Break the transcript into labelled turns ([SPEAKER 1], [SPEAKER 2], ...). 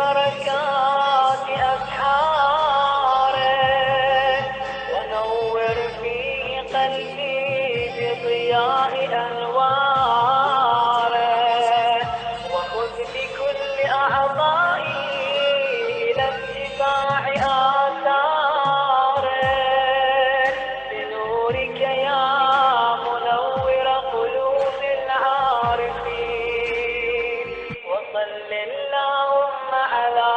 [SPEAKER 1] بركات أسحاره، ونور في قلبي بضياء أنواره، وخذ بكل أعضائي إلى اتباع آثاره، بنورك يا منور قلوب العارفين. وصل اللهم على